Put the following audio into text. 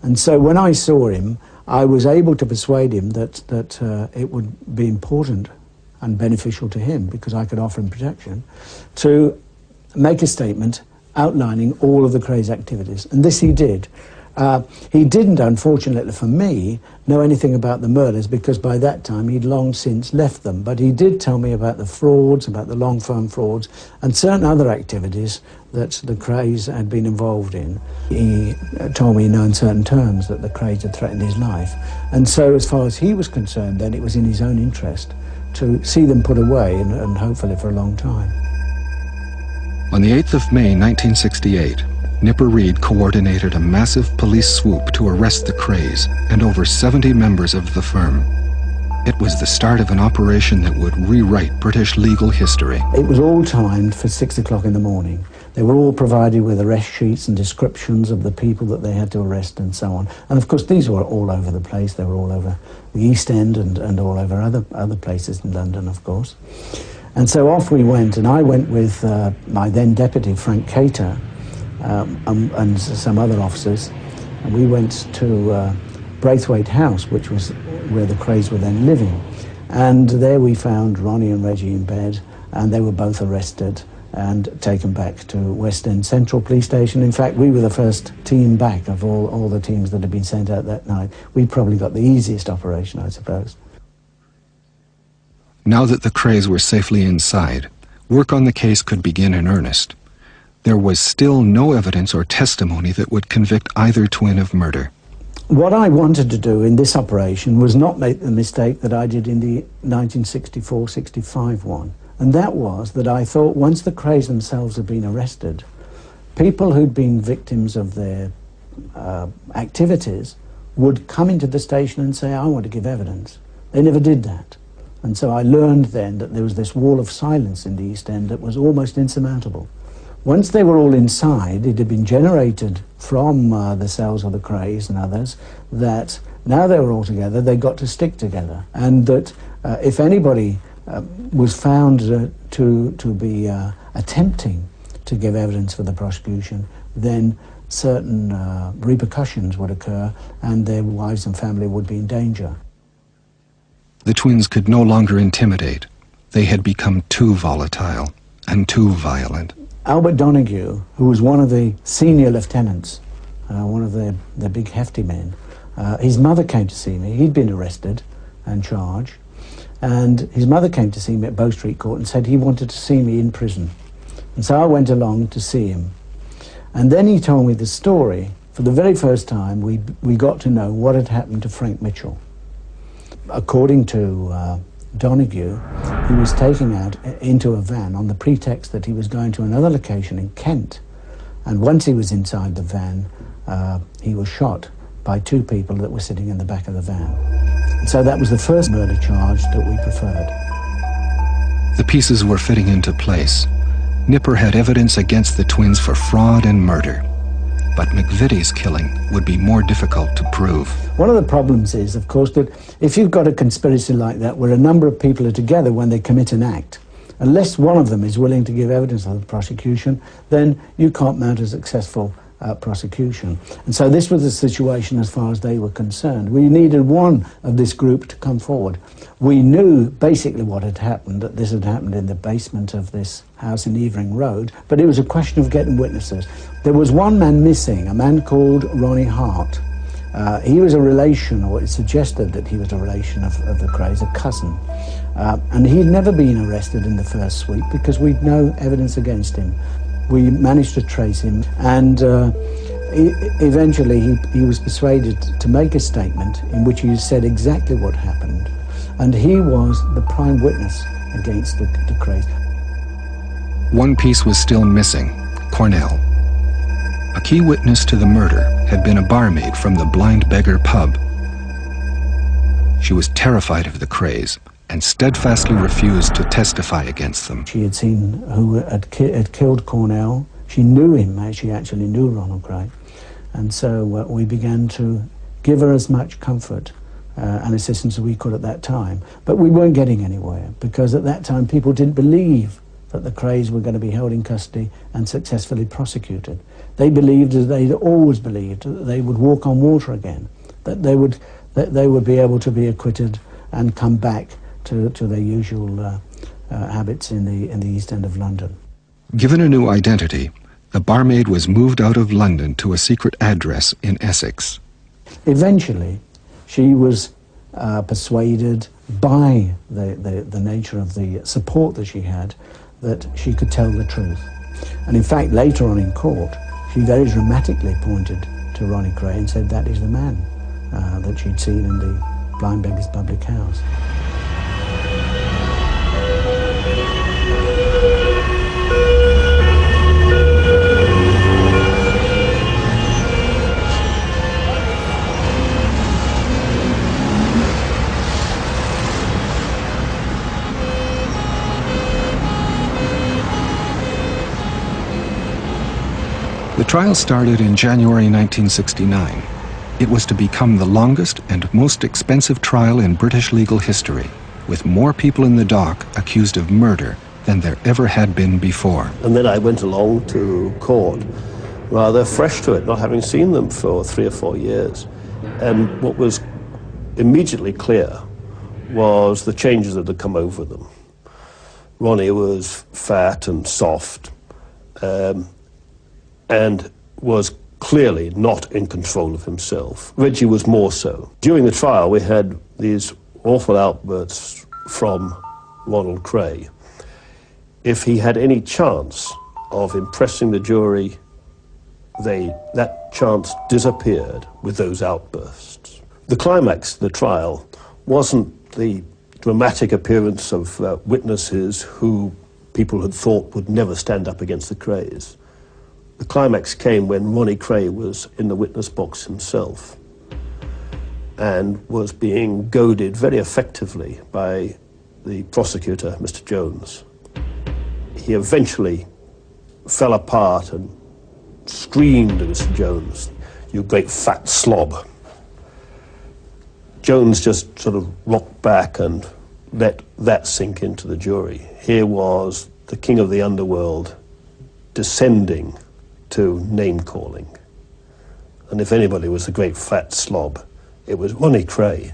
And so when I saw him, I was able to persuade him that it would be important and beneficial to him, because I could offer him protection, to make a statement outlining all of the Kray's activities. And this he did. He didn't, unfortunately for me, know anything about the murders, because by that time he'd long since left them. But he did tell me about the frauds, about the long-firm frauds, and certain other activities that the Krays had been involved in. He told me in no uncertain terms that the Krays had threatened his life. And so as far as he was concerned, then it was in his own interest to see them put away, and hopefully for a long time. On the 8th of May 1968, Nipper Read coordinated a massive police swoop to arrest the Krays and over 70 members of the firm. It was the start of an operation that would rewrite British legal history. It was all timed for 6 o'clock in the morning. They were all provided with arrest sheets and descriptions of the people that they had to arrest and so on. And of course these were all over the place. They were all over the East End and all over other places in London, of course. And so off we went, and I went with my then deputy, Frank Cater, and some other officers, and we went to Braithwaite House, which was where the Krays were then living. And there we found Ronnie and Reggie in bed, and they were both arrested and taken back to West End Central Police Station. In fact, we were the first team back of all the teams that had been sent out that night. We probably got the easiest operation, I suppose. Now that the Krays were safely inside, work on the case could begin in earnest. There was still no evidence or testimony that would convict either twin of murder. What I wanted to do in this operation was not make the mistake that I did in the 1964-65 one. And that was that I thought once the Krays themselves had been arrested, people who'd been victims of their activities would come into the station and say, I want to give evidence. They never did that. And so I learned then that there was this wall of silence in the East End that was almost insurmountable. Once they were all inside, it had been generated from the cells of the Krays and others that now they were all together, they got to stick together. And that if anybody was found to be attempting to give evidence for the prosecution, then certain repercussions would occur and their wives and family would be in danger. The twins could no longer intimidate. They had become too volatile and too violent. Albert Donoghue, who was one of the senior lieutenants, one of the big hefty men, his mother came to see me. He'd been arrested and charged, and his mother came to see me at Bow Street Court and said he wanted to see me in prison. And so I went along to see him. And then he told me the story. For the very first time, we got to know what had happened to Frank Mitchell. According to Donoghue, he was taken out into a van on the pretext that he was going to another location in Kent. And once he was inside the van, he was shot by two people that were sitting in the back of the van. And so that was the first murder charge that we preferred. The pieces were fitting into place. Nipper had evidence against the twins for fraud and murder. But McVitie's killing would be more difficult to prove. One of the problems is, of course, that if you've got a conspiracy like that where a number of people are together when they commit an act, unless one of them is willing to give evidence of the prosecution, then you can't mount a successful prosecution. And so this was the situation as far as they were concerned. We needed one of this group to come forward. We knew basically what had happened, that this had happened in the basement of this house in Evering Road, but it was a question of getting witnesses. There was one man missing, a man called Ronnie Hart. He was a relation, or it suggested that he was a relation of the Krays, a cousin. And he'd never been arrested in the first sweep because we'd no evidence against him. We managed to trace him, and eventually he was persuaded to make a statement in which he said exactly what happened. And he was the prime witness against the Krays. One piece was still missing, Cornell. A key witness to the murder had been a barmaid from the Blind Beggar pub. She was terrified of the Krays and steadfastly refused to testify against them. She had seen who had killed Cornell. She knew him, she actually knew Ronald Kray. And so we began to give her as much comfort and assistance as we could at that time. But we weren't getting anywhere, because at that time people didn't believe that the Krays were going to be held in custody and successfully prosecuted. They believed, as they'd always believed, that they would walk on water again, that they would be able to be acquitted and come back to their usual habits in the East End of London. Given a new identity, the barmaid was moved out of London to a secret address in Essex. Eventually, she was persuaded by the nature of the support that she had that she could tell the truth. And in fact, later on in court, she very dramatically pointed to Ronnie Kray and said that is the man that she'd seen in the Blind Beggars Public House. The trial started in January 1969. It was to become the longest and most expensive trial in British legal history, with more people in the dock accused of murder than there ever had been before. And then I went along to court, rather fresh to it, not having seen them for 3 or 4 years. And what was immediately clear was the changes that had come over them. Ronnie was fat and soft, and was clearly not in control of himself. Reggie was more so. During the trial, we had these awful outbursts from Ronald Kray. If he had any chance of impressing the jury, that chance disappeared with those outbursts. The climax of the trial wasn't the dramatic appearance of witnesses who people had thought would never stand up against the Krays. The climax came when Ronnie Kray was in the witness box himself and was being goaded very effectively by the prosecutor, Mr. Jones. He eventually fell apart and screamed at Mr. Jones, "You great fat slob." Jones just sort of rocked back and let that sink into the jury. Here was the king of the underworld descending to name-calling. And if anybody was a great fat slob, it was Ronnie Kray.